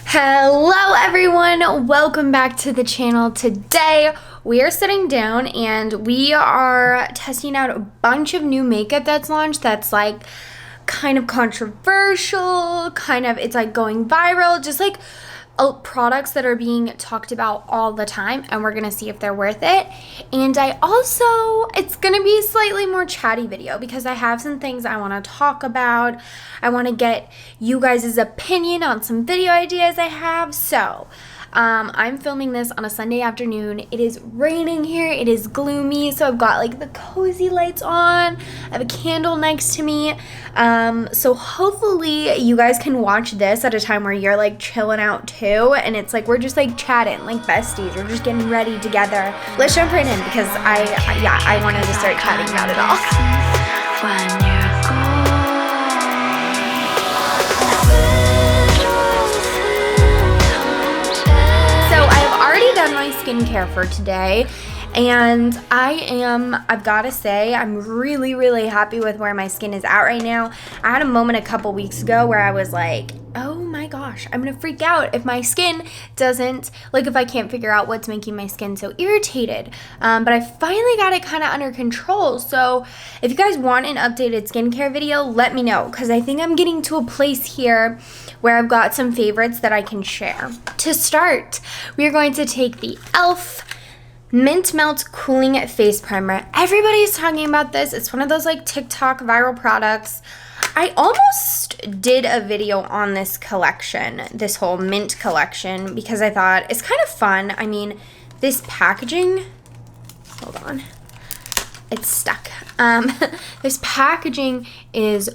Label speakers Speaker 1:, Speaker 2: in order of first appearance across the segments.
Speaker 1: Hello everyone, welcome back to the channel. Today we are sitting down and we are testing out a bunch of new makeup that's launched that's like kind of controversial, it's like going viral, just like products that are being talked about all the time, and we're gonna see if they're worth it. And it's gonna be a slightly more chatty video because I have some things I want to talk about. I want to get you guys' opinion on some video ideas I have. So I'm filming this on a Sunday afternoon. It is raining here, it is gloomy, so I've got like the cozy lights on, I have a candle next to me, so hopefully you guys can watch this at a time where you're like chilling out too, and it's like we're just like chatting like besties, we're just getting ready together. Let's jump right in because I wanted to start chatting about it all. Done my skincare for today, and I've got to say I'm really happy with where my skin is at right now. I had a moment a couple weeks ago where I was like, oh my gosh, I'm gonna freak out if my skin doesn't, like if I can't figure out what's making my skin so irritated, but I finally got it kind of under control. So if you guys want an updated skincare video, let me know, because I think I'm getting to a place here where I've got some favorites that I can share. To start, we are going to take the Elf Mint Melt Cooling Face Primer. Everybody's talking about this. It's one of those like TikTok viral products. I almost did a video on this collection, this whole mint collection, because I thought it's kind of fun. I mean, this packaging, hold on, it's stuck. This packaging is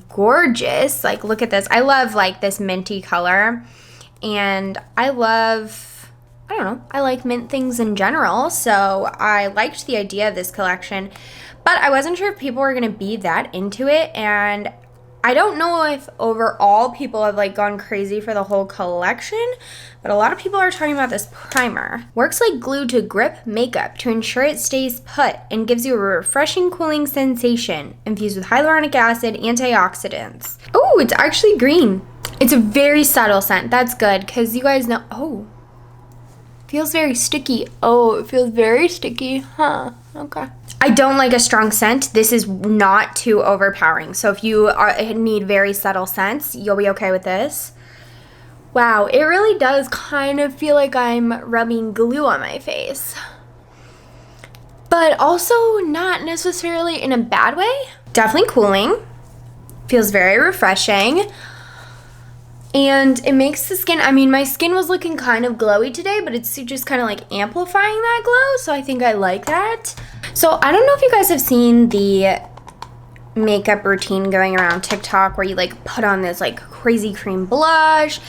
Speaker 1: gorgeous. Like, look at this. I love like this minty color, and I like mint things in general, so I liked the idea of this collection, but I wasn't sure if people were gonna be that into it, and I don't know if overall people have like gone crazy for the whole collection, but a lot of people are talking about this primer. Works like glue to grip makeup to ensure it stays put and gives you a refreshing cooling sensation, infused with hyaluronic acid, antioxidants. Oh, it's actually green. It's a very subtle scent. That's good, because you guys know, oh, feels very sticky. Oh, it feels very sticky, huh? Okay. I don't like a strong scent. This is not too overpowering. So if you need very subtle scents, you'll be okay with this. Wow, it really does kind of feel like I'm rubbing glue on my face, but also not necessarily in a bad way. Definitely cooling. Feels very refreshing. And it makes the skin, I mean, my skin was looking kind of glowy today, but it's just kind of like amplifying that glow, so I think I like that. So I don't know if you guys have seen the makeup routine going around TikTok where you like put on this like crazy cream blush.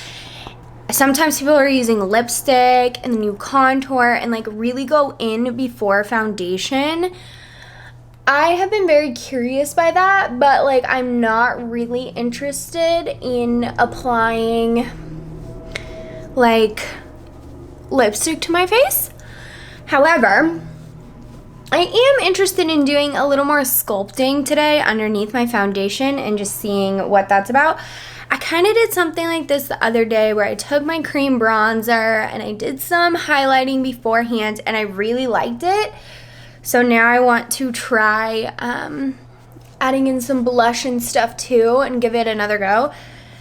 Speaker 1: Sometimes people are using lipstick and then you contour and like really go in before foundation. I have been very curious by that, but like I'm not really interested in applying like lipstick to my face. However, I am interested in doing a little more sculpting today underneath my foundation and just seeing what that's about. I kind of did something like this the other day where I took my cream bronzer and I did some highlighting beforehand, and I really liked it. So now I want to try adding in some blush and stuff too and give it another go.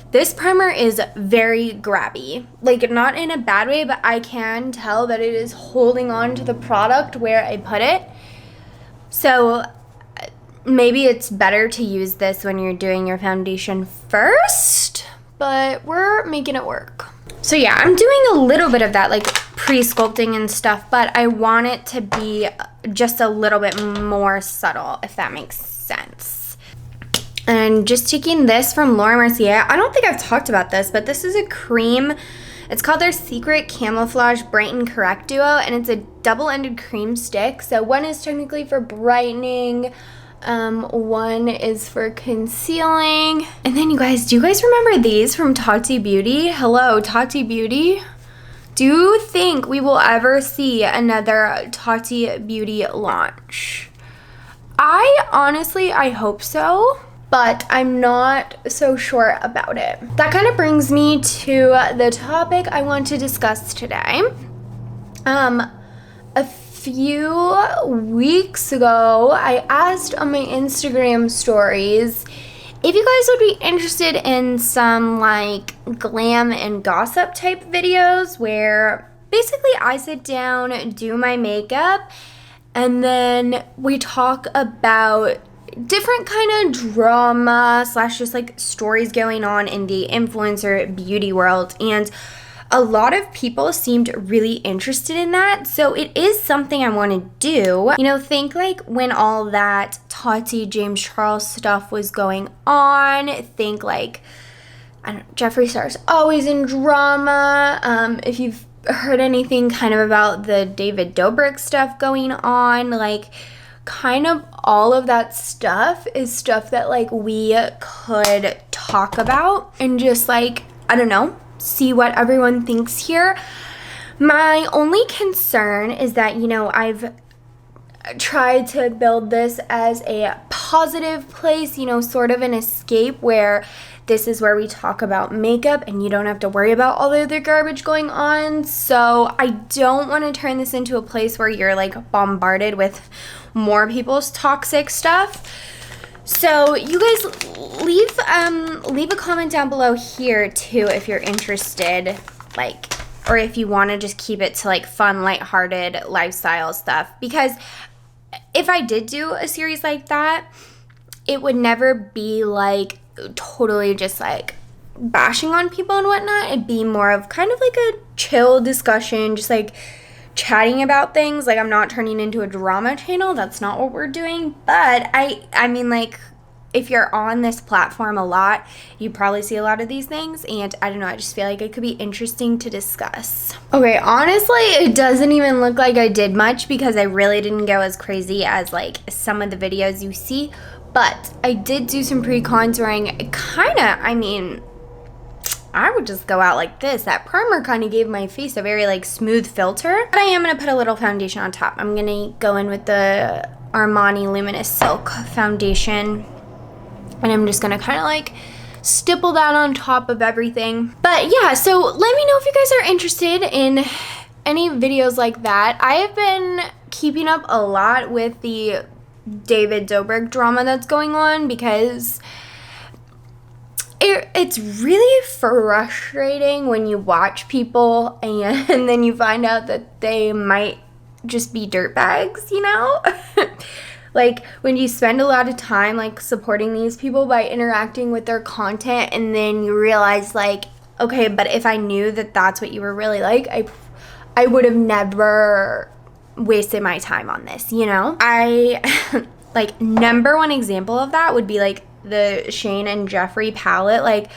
Speaker 1: This primer is very grabby, like not in a bad way, but I can tell that it is holding on to the product where I put it. So maybe it's better to use this when you're doing your foundation first, but we're making it work. So yeah, I'm doing a little bit of that like pre-sculpting and stuff, but I want it to be just a little bit more subtle, if that makes sense. And just taking this from Laura Mercier. I don't think I've talked about this, but this is a cream. It's called their Secret Camouflage Brighten Correct Duo, and it's a double-ended cream stick. So one is technically for brightening, one is for concealing. And then you guys, do you guys remember these from Tarte Beauty? Hello, Tarte Beauty. Do you think we will ever see another Tarte Beauty launch? I hope so. but I'm not so sure about it. That kind of brings me to the topic I want to discuss today. A few weeks ago, I asked on my Instagram stories if you guys would be interested in some like glam and gossip type videos where basically I sit down, do my makeup, and then we talk about different kind of drama / just like stories going on in the influencer beauty world. And a lot of people seemed really interested in that, so it is something I want to do. You know, think like when all that Tarte, James Charles stuff was going on, think like, I don't know, Jeffree Star's always in drama. If you've heard anything kind of about the David Dobrik stuff going on, like kind of all of that stuff is stuff that like we could talk about and just like, I don't know, see what everyone thinks here. My only concern is that, you know, I've tried to build this as a positive place, you know, sort of an escape where this is where we talk about makeup and you don't have to worry about all the other garbage going on. So I don't want to turn this into a place where you're like bombarded with more people's toxic stuff. So you guys leave a comment down below here too if you're interested, like, or if you want to just keep it to like fun, lighthearted lifestyle stuff. Because if I did do a series like that, it would never be like totally just like bashing on people and whatnot. It'd be more of kind of like a chill discussion, just like chatting about things. Like, I'm not turning into a drama channel. That's not what we're doing. But I mean, like, if you're on this platform a lot, you probably see a lot of these things, and I don't know, I just feel like it could be interesting to discuss. Okay, honestly, it doesn't even look like I did much because I really didn't go as crazy as like some of the videos you see, but I did do some pre-contouring. Kinda, I mean, I would just go out like this. That primer kind of gave my face a very like smooth filter, but I am gonna put a little foundation on top. I'm gonna go in with the Armani Luminous Silk foundation, and I'm just gonna kind of like stipple that on top of everything. But yeah, so let me know if you guys are interested in any videos like that. I have been keeping up a lot with the David Dobrik drama that's going on because it's really frustrating when you watch people and then you find out that they might just be dirtbags, you know? Like, when you spend a lot of time, like, supporting these people by interacting with their content, and then you realize, like, okay, but if I knew that that's what you were really like, I would have never wasted my time on this, you know? Like, number one example of that would be, like, the Shane and Jeffree palette. Like,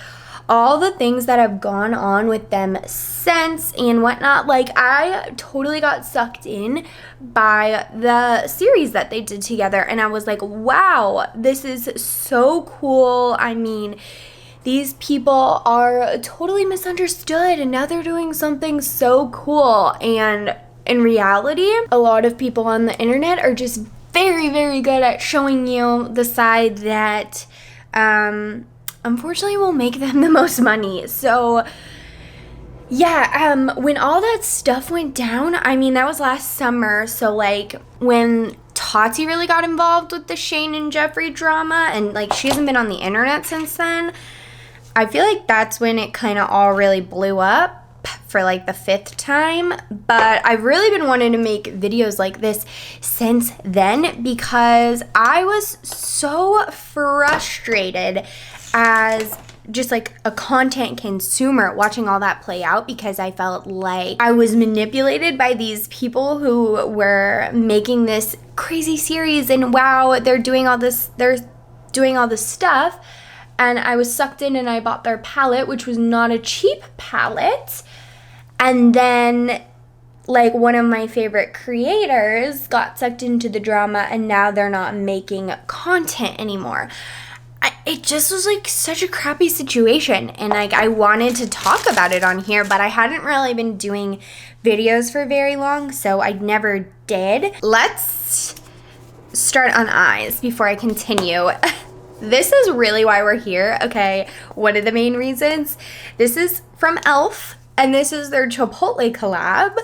Speaker 1: all the things that have gone on with them since and whatnot, like, I totally got sucked in by the series that they did together, and I was like, wow, this is so cool. I mean, these people are totally misunderstood, and now they're doing something so cool. And in reality, a lot of people on the internet are just very, very good at showing you the side that unfortunately will make them the most money. So yeah, when all that stuff went down, I mean, that was last summer. So like when Tati really got involved with the Shane and Jeffree drama, and like she hasn't been on the internet since then, I feel like that's when it kind of all really blew up for like the 5th time. But I've really been wanting to make videos like this since then because I was so frustrated as just like a content consumer watching all that play out, because I felt like I was manipulated by these people who were making this crazy series, and wow, they're doing all this stuff, and I was sucked in and I bought their palette, which was not a cheap palette. And then like one of my favorite creators got sucked into the drama, and now they're not making content anymore. It just was like such a crappy situation, and like I wanted to talk about it on here, but I hadn't really been doing videos for very long, so I never did. Let's start on eyes before I continue. This is really why we're here. Okay, one of the main reasons. This is from Elf, and this is their Chipotle collab.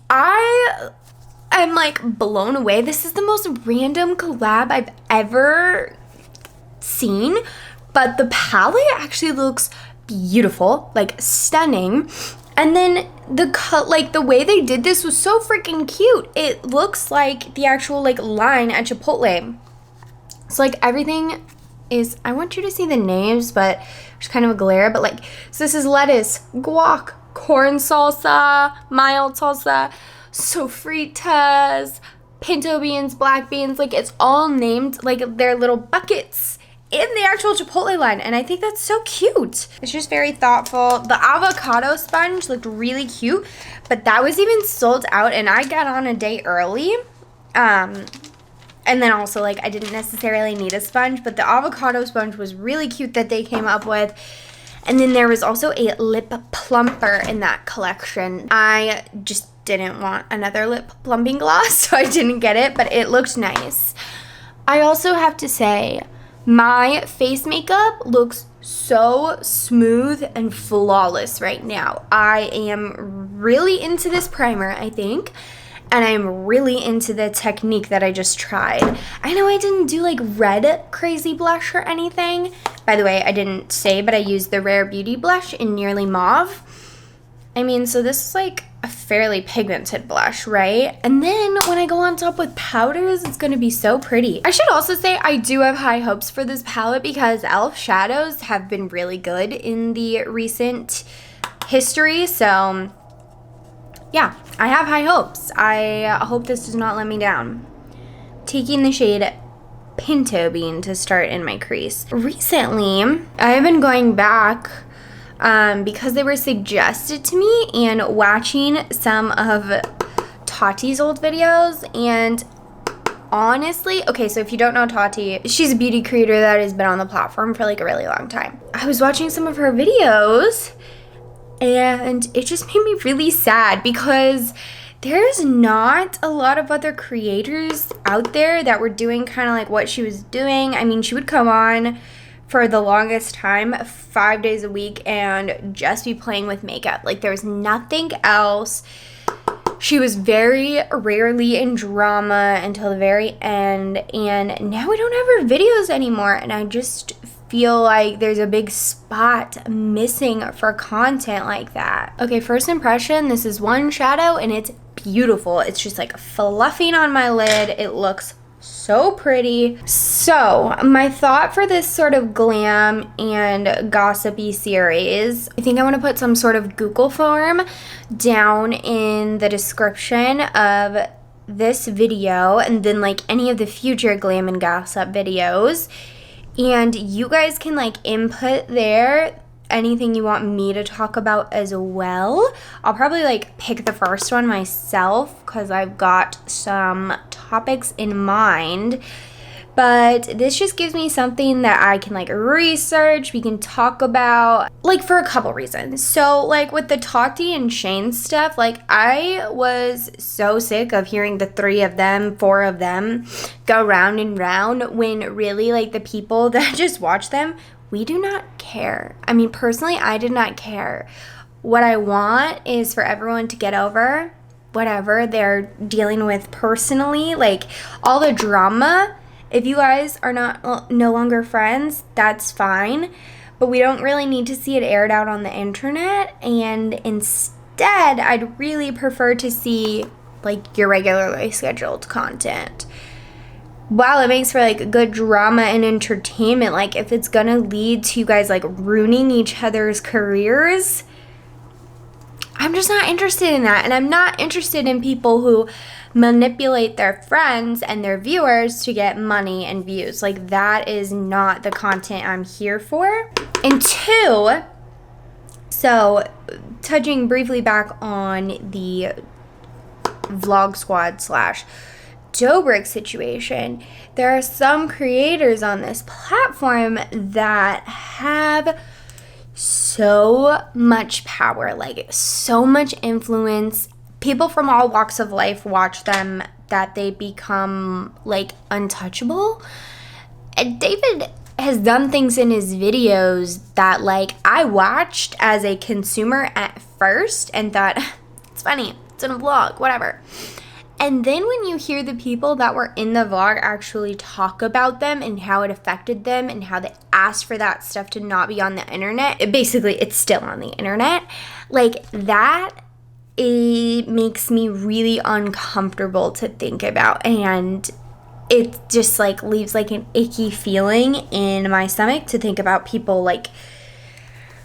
Speaker 1: I am like blown away. This is the most random collab I've ever seen, but the palette actually looks beautiful, like stunning. And then the way they did this was so freaking cute. It looks like the actual like line at Chipotle. So like everything is, I want you to see the names, but there's kind of a glare, but like, so this is lettuce, guac, corn salsa, mild salsa, sofritas, pinto beans, black beans, like it's all named like their little buckets in the actual Chipotle line, and I think that's so cute. It's just very thoughtful. The avocado sponge looked really cute, but that was even sold out, and I got on a day early. And then also, like, I didn't necessarily need a sponge, but the avocado sponge was really cute that they came up with. And then there was also a lip plumper in that collection. I just didn't want another lip plumping gloss, so I didn't get it, but it looked nice. I also have to say, my face makeup looks so smooth and flawless right now. I am really into this primer, I think. And I'm really into the technique that I just tried. I know I didn't do like red crazy blush or anything. By the way, I didn't say, but I used the Rare Beauty blush in Nearly Mauve. I mean, so this is like a fairly pigmented blush, right? And then when I go on top with powders, it's gonna be so pretty. I should also say I do have high hopes for this palette because Elf shadows have been really good in the recent history, so yeah, I have high hopes. I hope this does not let me down. Taking the shade Pinto Bean to start in my crease. Recently, I've been going back because they were suggested to me and watching some of Tarte's old videos, and honestly, okay, so if you don't know Tarte, she's a beauty creator that has been on the platform for like a really long time. I was watching some of her videos, and it just made me really sad because there's not a lot of other creators out there that were doing kind of like what she was doing. I mean, she would come on for the longest time 5 days a week and just be playing with makeup. Like there was nothing else. She was very rarely in drama until the very end, and now we don't have her videos anymore, and I just feel like there's a big spot missing for content like that. Okay, first impression, this is one shadow and it's beautiful. It's just like fluffing on my lid. It looks so pretty. So my thought for this sort of glam and gossipy series, I think I want to put some sort of Google form down in the description of this video, and then like any of the future glam and gossip videos. And you guys can like input there anything you want me to talk about as well. I'll probably like pick the first one myself because I've got some topics in mind. But this just gives me something that I can like research, we can talk about, like for a couple reasons. So like with the Tarte and Shane stuff, like I was so sick of hearing the four of them go round and round when really like the people that just watch them, we do not care. I mean, personally, I did not care. What I want is for everyone to get over whatever they're dealing with personally, like all the drama. If you guys are no longer friends, that's fine, but we don't really need to see it aired out on the internet, and instead, I'd really prefer to see like your regularly scheduled content. While it makes for like good drama and entertainment, like if it's gonna lead to you guys like ruining each other's careers, I'm just not interested in that. And I'm not interested in people who manipulate their friends and their viewers to get money and views. Like that is not the content I'm here for. And two, so touching briefly back on the Vlog Squad / Dobrik situation, there are some creators on this platform that have so much power, like so much influence. People from all walks of life watch them that they become like untouchable. David has done things in his videos that, like, I watched as a consumer at first and thought, it's funny, it's in a vlog, whatever. And then when you hear the people that were in the vlog actually talk about them and how it affected them and how they asked for that stuff to not be on the internet, it's still on the internet. Like, that, it makes me really uncomfortable to think about. And it just, like, leaves, like, an icky feeling in my stomach to think about people, like,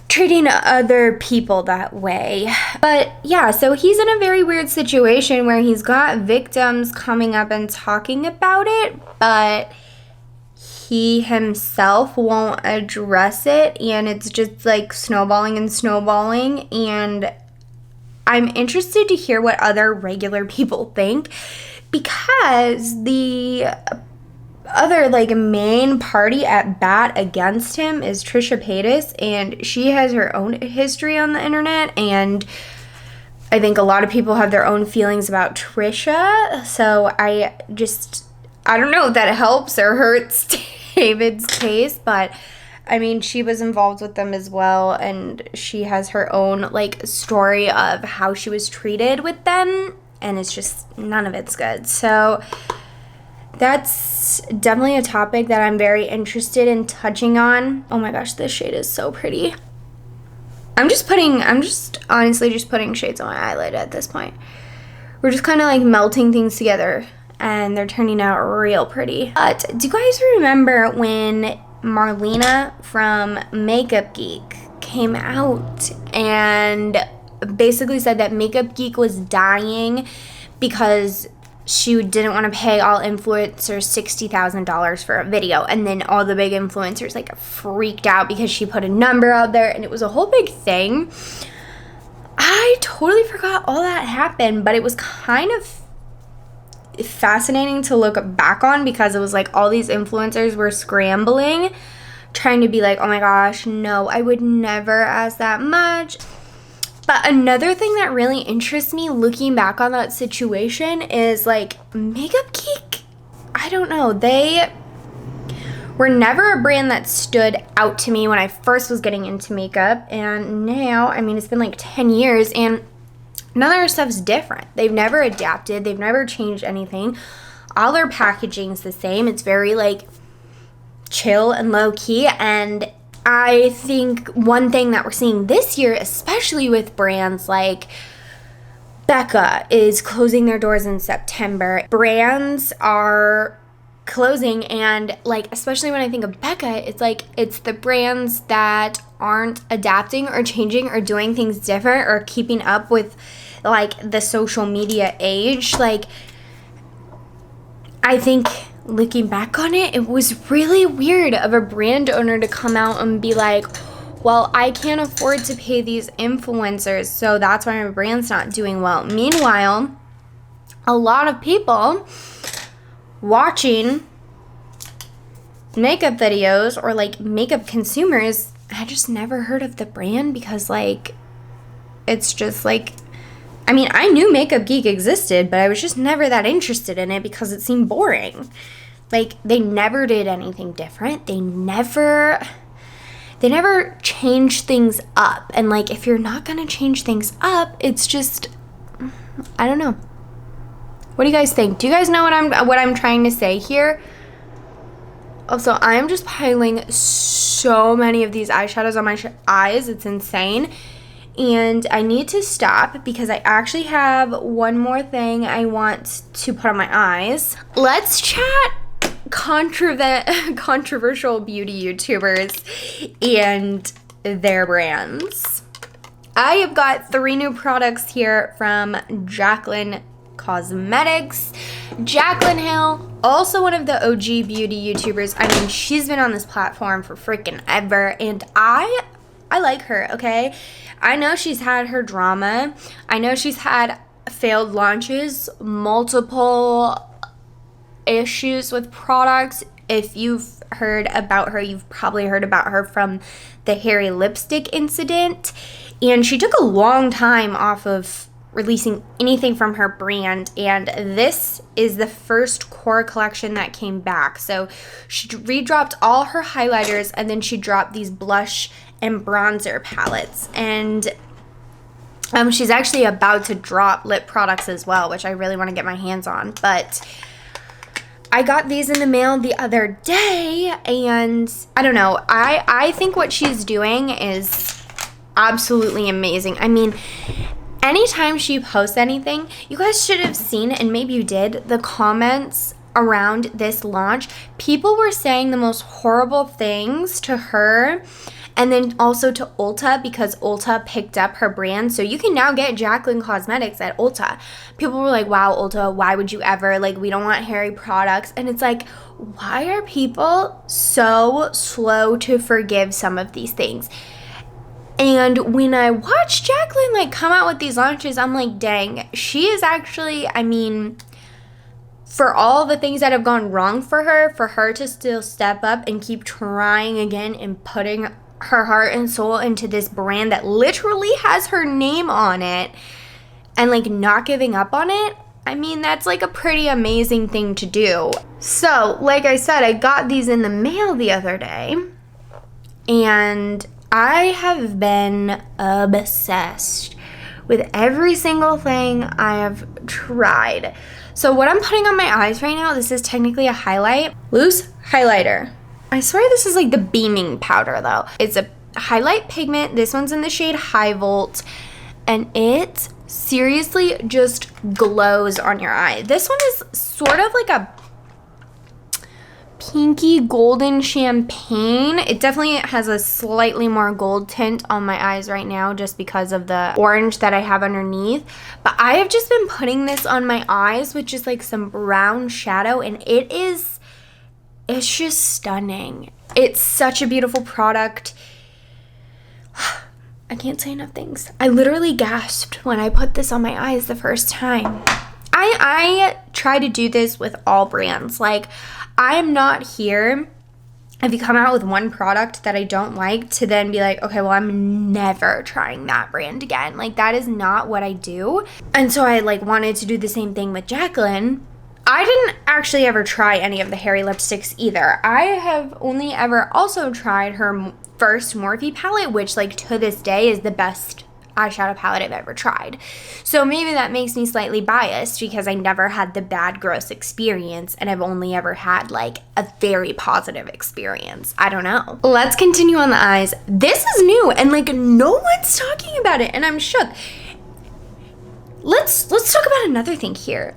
Speaker 1: treating other people that way. But yeah, so he's in a very weird situation where he's got victims coming up and talking about it, but he himself won't address it, and it's just like snowballing and snowballing. And I'm interested to hear what other regular people think, because the other, like, main party at bat against him is Trisha Paytas, and she has her own history on the internet, and I think a lot of people have their own feelings about Trisha. So I don't know if that helps or hurts David's case, but I mean, she was involved with them as well, and she has her own, like, story of how she was treated with them, and it's just, none of it's good. So that's definitely a topic that I'm very interested in touching on. Oh my gosh, this shade is so pretty. I'm just honestly just putting shades on my eyelid at this point. We're just kind of like melting things together, and they're turning out real pretty. But do you guys remember when Marlena from Makeup Geek came out and basically said that Makeup Geek was dying because she didn't want to pay all influencers $60,000 for a video, and then all the big influencers, like, freaked out because she put a number out there, and it was a whole big thing. I totally forgot all that happened, but it was kind of fascinating to look back on, because it was like all these influencers were scrambling, trying to be like, oh my gosh, no, I would never ask that much. But another thing that really interests me looking back on that situation is, like, Makeup Geek, I don't know, they were never a brand that stood out to me when I first was getting into makeup, and now, I mean, it's been like 10 years, and none of their stuff's different. They've never adapted, they've never changed anything. All their packaging's the same. It's very, like, chill and low-key, and I think one thing that we're seeing this year, especially with brands like Becca, is closing their doors in September. Brands are closing, and, like, especially when I think of Becca, it's like it's the brands that aren't adapting or changing or doing things different or keeping up with, like, the social media age. Like, I think looking back on it, it was really weird of a brand owner to come out and be like, well, I can't afford to pay these influencers, so that's why my brand's not doing well. Meanwhile, a lot of people watching makeup videos or, like, makeup consumers had just never heard of the brand, because, like, it's just like, I mean, I knew Makeup Geek existed, but I was just never that interested in it because it seemed boring. Like, they never did anything different. They never changed things up. And, like, if you're not going to change things up, it's just, I don't know. What do you guys think? Do you guys know what I'm trying to say here? Also, I am just piling so many of these eyeshadows on my eyes. It's insane. And I need to stop because I actually have one more thing I want to put on my eyes. Let's chat controversial beauty YouTubers and their brands. I have got 3 new products here from Jaclyn Cosmetics. Jaclyn Hill, also one of the OG beauty YouTubers. I mean, she's been on this platform for freaking ever, and I like her, okay? I know she's had her drama. I know she's had failed launches, multiple issues with products. If you've heard about her, you've probably heard about her from the hairy lipstick incident. And she took a long time off of releasing anything from her brand, and this is the first core collection that came back. So she redropped all her highlighters, and then she dropped these blush and bronzer palettes, and she's actually about to drop lip products as well, which I really want to get my hands on. But I got these in the mail the other day, and I don't know, I think what she's doing is absolutely amazing. I mean, anytime she posts anything, you guys should have seen, and maybe you did, the comments around this launch. People were saying the most horrible things to her, and then also to Ulta, because Ulta picked up her brand. So you can now get Jaclyn Cosmetics at Ulta. People were like, wow, Ulta, why would you ever? Like, we don't want hairy products. And it's like, why are people so slow to forgive some of these things? And when I watch Jaclyn like come out with these launches, I'm like, dang, she is actually, I mean, for all the things that have gone wrong for her to still step up and keep trying again and putting her heart and soul into this brand that literally has her name on it and like not giving up on it, I mean, that's like a pretty amazing thing to do. So, like I said, I got these in the mail the other day, and I have been obsessed with every single thing I have tried. So what I'm putting on my eyes right now, this is technically a highlight. Loose highlighter. I swear this is like the beaming powder though. It's a highlight pigment. This one's in the shade High Volt, and it seriously just glows on your eye. This one is sort of like a pinky golden champagne. It definitely has a slightly more gold tint on my eyes right now just because of the orange that I have underneath. But I have just been putting this on my eyes with just like some brown shadow, and it's just stunning. It's such a beautiful product. I can't say enough things. I literally gasped when I put this on my eyes the first time. I try to do this with all brands. Like, I am not here, if you come out with one product that I don't like, to then be like, okay, well, I'm never trying that brand again. Like, that is not what I do. And so I like wanted to do the same thing with Jaclyn. I didn't actually ever try any of the hairy lipsticks either. I have only ever also tried her first Morphe palette, which like to this day is the best eyeshadow palette I've ever tried. So maybe that makes me slightly biased because I never had the bad, gross experience, and I've only ever had like a very positive experience. I don't know. Let's continue on the eyes. This is new, and like no one's talking about it, and I'm shook. Let's talk about another thing here.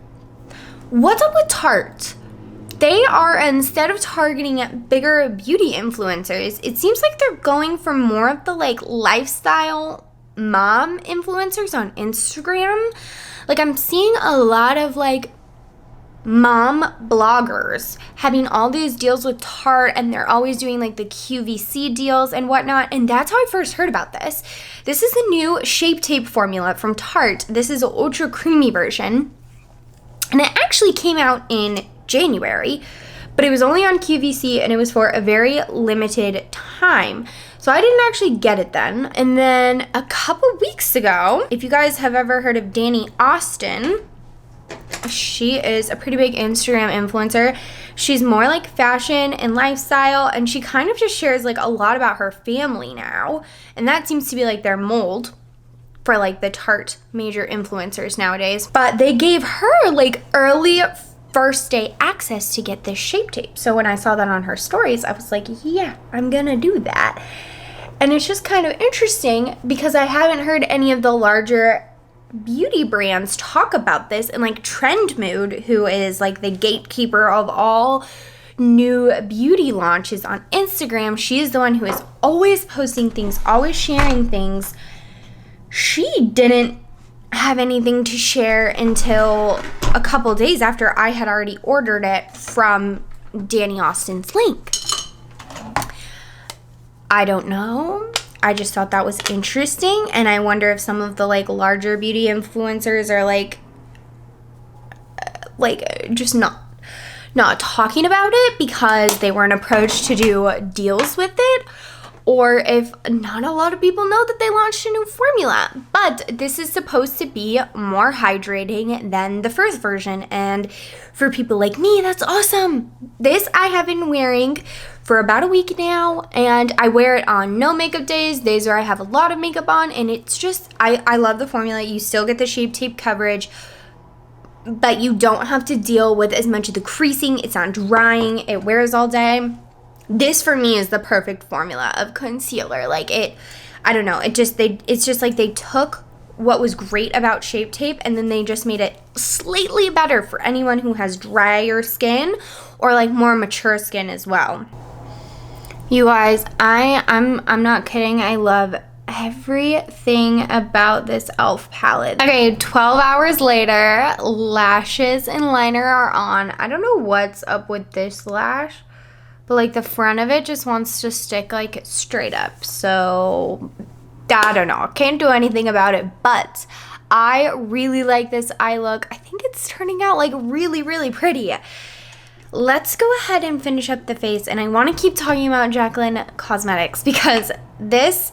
Speaker 1: What's up with Tarte? They are, instead of targeting bigger beauty influencers, it seems like they're going for more of the like lifestyle mom influencers on Instagram. Like, I'm seeing a lot of like mom bloggers having all these deals with Tarte, and they're always doing like the QVC deals and whatnot, and that's how I first heard about this. This is the new Shape Tape formula from Tarte. This is an ultra creamy version, and it actually came out in January, but it was only on QVC, and it was for a very limited time. So I didn't actually get it then. And then a couple weeks ago, if you guys have ever heard of Dani Austin, she is a pretty big Instagram influencer. She's more like fashion and lifestyle, and she kind of just shares like a lot about her family now. And that seems to be like their mold for like the Tarte major influencers nowadays. But they gave her like early first day access to get this Shape Tape. So when I saw that on her stories, I was like, yeah, I'm gonna do that. And it's just kind of interesting because I haven't heard any of the larger beauty brands talk about this. And like Trend Mood, who is like the gatekeeper of all new beauty launches on Instagram, she is the one who is always posting things, always sharing things. She didn't have anything to share until a couple days after I had already ordered it from Dani Austin's link. I don't know. I just thought that was interesting, and I wonder if some of the like larger beauty influencers are like just not talking about it because they weren't approached to do deals with it, or if not a lot of people know that they launched a new formula. But this is supposed to be more hydrating than the first version, and for people like me, that's awesome. This I have been wearing for about a week now, and I wear it on no makeup days where I have a lot of makeup on, and it's just, I love the formula. You still get the Shape Tape coverage, but you don't have to deal with as much of the creasing. It's not drying. It wears all day. This for me is the perfect formula of concealer. Like I don't know. It's just like they took what was great about Shape Tape and then they just made it slightly better for anyone who has drier skin or like more mature skin as well. You guys, I'm not kidding. I love everything about this Elf palette. Okay, 12 hours later, lashes and liner are on. I don't know what's up with this lash, but like the front of it just wants to stick like straight up. So I don't know. Can't do anything about it, but I really like this eye look. I think it's turning out like really, really pretty. Let's go ahead and finish up the face, and I want to keep talking about Jaclyn Cosmetics because this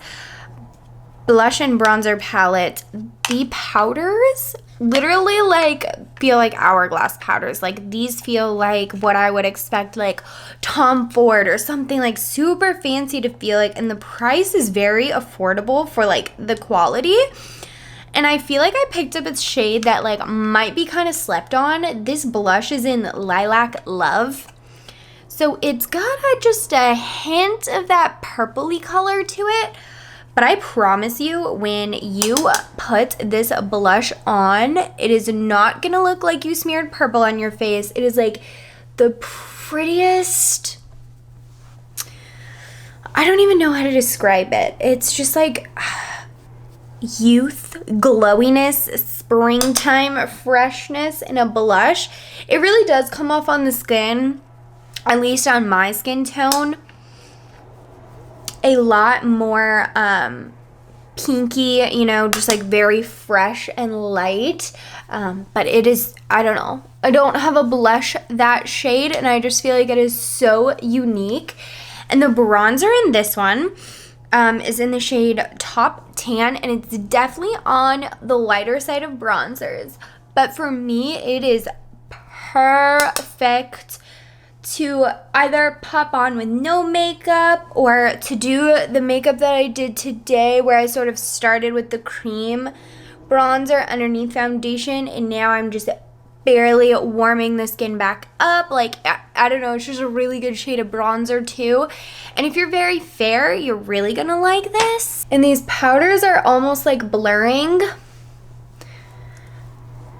Speaker 1: blush and bronzer palette, the powders literally like feel like hourglass powders. Like these feel like what I would expect like Tom Ford or something like super fancy to feel like, and the price is very affordable for like the quality. And I feel like I picked up a shade that like might be kind of slept on. This blush is in Lilac Love. So it's got just a hint of that purpley color to it. But I promise you, when you put this blush on, it is not going to look like you smeared purple on your face. It is like the prettiest... I don't even know how to describe it. It's just like... youth, glowiness, springtime freshness in a blush. It really does come off on the skin, at least on my skin tone, a lot more pinky, you know, just like very fresh and light. But it is, I don't know. I don't have a blush that shade, and I just feel like it is so unique. And the bronzer in this one is in the shade Top Tan, and it's definitely on the lighter side of bronzers. But for me, it is perfect to either pop on with no makeup or to do the makeup that I did today, where I sort of started with the cream bronzer underneath foundation, and now I'm just barely warming the skin back up. Like, I don't know, it's just a really good shade of bronzer too. And if you're very fair, you're really gonna like this. And these powders are almost like blurring.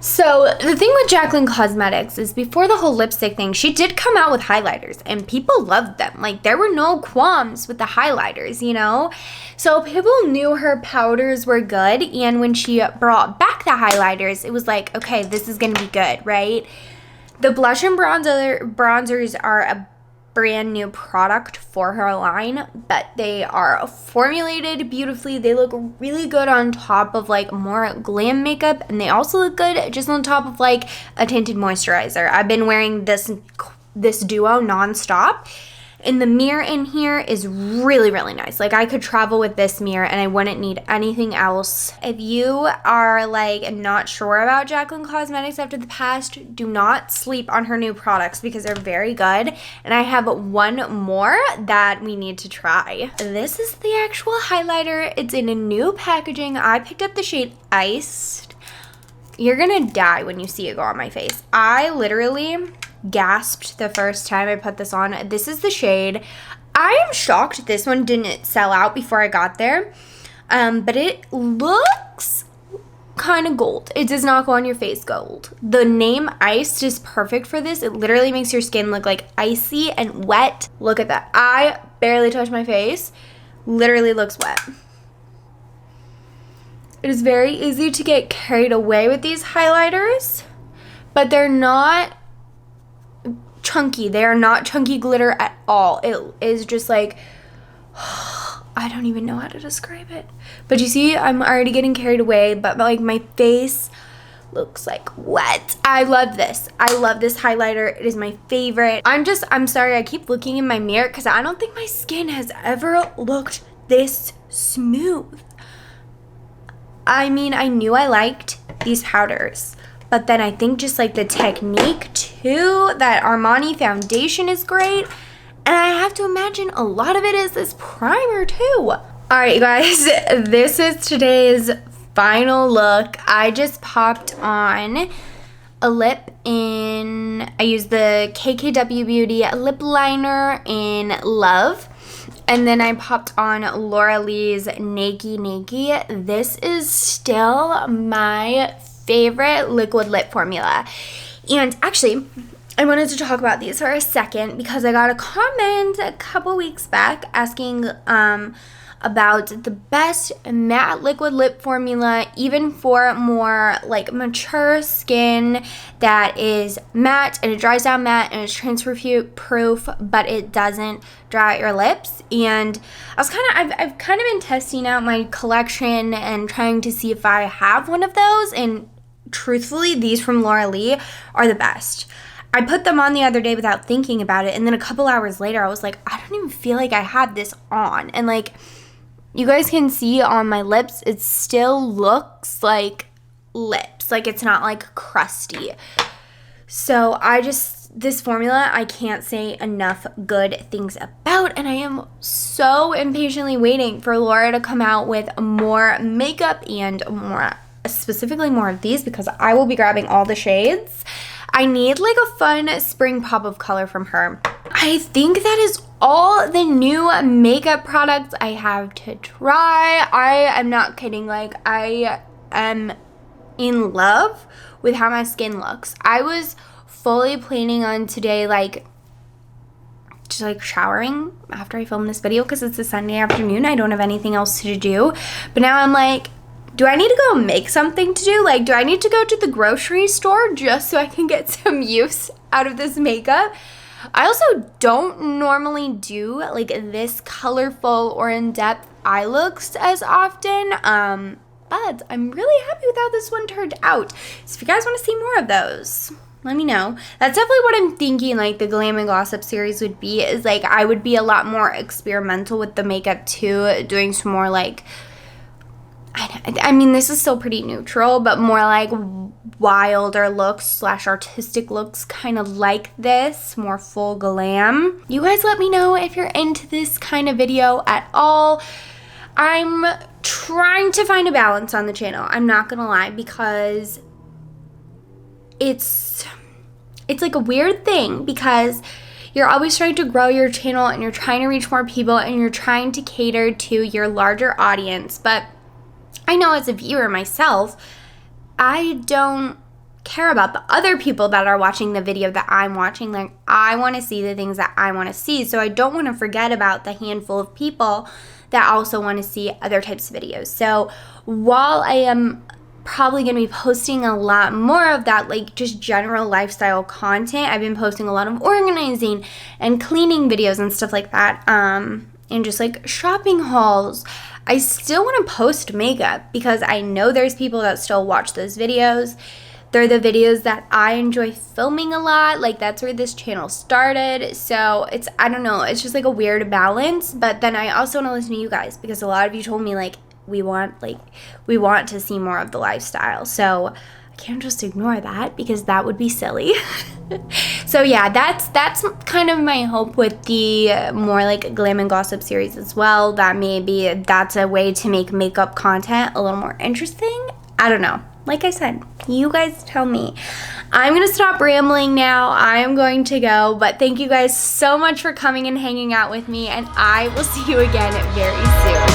Speaker 1: So the thing with Jaclyn Cosmetics is before the whole lipstick thing, she did come out with highlighters and people loved them. Like there were no qualms with the highlighters, you know? So people knew her powders were good, and when she brought back the highlighters, it was like, okay, this is gonna be good, right? The blush and bronzers are a brand new product for her line, but they are formulated beautifully. They look really good on top of like more glam makeup, and they also look good just on top of like a tinted moisturizer. I've been wearing this duo nonstop, and the mirror in here is really, really nice. Like I could travel with this mirror and I wouldn't need anything else. If you are like not sure about Jaclyn Cosmetics after the past, do not sleep on her new products because they're very good. And I have one more that we need to try. This is the actual highlighter. It's in a new packaging. I picked up the shade Iced. You're gonna die when you see it go on my face. I literally gasped the first time I put this on. This is the shade. I am shocked this one didn't sell out before I got there, but it looks kind of gold. It does not go on your face gold. The name Iced is perfect for this. It literally makes your skin look like icy and wet. Look at that. I barely touched my face. Literally looks wet. It is very easy to get carried away with these highlighters, but they're not chunky. They are not chunky glitter at all. It is just like, I don't even know how to describe it. But you see, I'm already getting carried away, but like my face looks like wet. I love this. I love this highlighter. It is my favorite. I'm sorry, I keep looking in my mirror because I don't think my skin has ever looked this smooth. I mean, I knew I liked these powders, but then I think just like the technique too, that Armani foundation is great. And I have to imagine a lot of it is this primer too. All right, guys, this is today's final look. I just popped on a lip in, I used the KKW Beauty lip liner in Love. And then I popped on Laura Lee's Nakey Nakey. This is still my favorite liquid lip formula. And actually, I wanted to talk about these for a second because I got a comment a couple weeks back asking about the best matte liquid lip formula, even for more like mature skin that is matte and it dries down matte and it's transfer proof, but it doesn't dry out your lips. And I've kind of been testing out my collection and trying to see if I have one of those, and truthfully, these from Laura Lee are the best. I put them on the other day without thinking about it, and then a couple hours later I was like, I don't even feel like I had this on. And like, you guys can see on my lips, it still looks like lips. Like, it's not like crusty. So this formula, I can't say enough good things about, and I am so impatiently waiting for Laura to come out with more makeup and specifically more of these, because I will be grabbing all the shades. I need like a fun spring pop of color from her. I think that is all the new makeup products I have to try. I am not kidding. Like, I am in love with how my skin looks. I was fully planning on today, like, just like showering after I film this video because it's a Sunday afternoon. I don't have anything else to do. But now I'm like, do I need to go make something to do? Like, do I need to go to the grocery store just so I can get some use out of this makeup? I also don't normally do like this colorful or in-depth eye looks as often, but I'm really happy with how this one turned out. So if you guys want to see more of those, let me know. That's definitely what I'm thinking like the Glam and Gossip series would be, is like I would be a lot more experimental with the makeup too, doing some more like, I mean, this is still pretty neutral, but more like wilder looks / artistic looks, kind of like this, more full glam. You guys let me know if you're into this kind of video at all. I'm trying to find a balance on the channel, I'm not gonna lie, because it's like a weird thing, because you're always trying to grow your channel and you're trying to reach more people and you're trying to cater to your larger audience, but I know as a viewer myself, I don't care about the other people that are watching the video that I'm watching. Like, I want to see the things that I want to see, so I don't want to forget about the handful of people that also want to see other types of videos. So while I am probably going to be posting a lot more of that, like just general lifestyle content, I've been posting a lot of organizing and cleaning videos and stuff like that, and just like shopping hauls. I still want to post makeup because I know there's people that still watch those videos. They're the videos that I enjoy filming a lot. Like, that's where this channel started. So it's, I don't know, it's just like a weird balance. But then I also want to listen to you guys, because a lot of you told me like we want to see more of the lifestyle. So I can't just ignore that, because that would be silly. So yeah, that's kind of my hope with the more like Glam and Gossip series as well, that maybe that's a way to make makeup content a little more interesting. I don't know. Like I said, you guys tell me. I'm gonna stop rambling now. I am going to go, but thank you guys so much for coming and hanging out with me, and I will see you again very soon.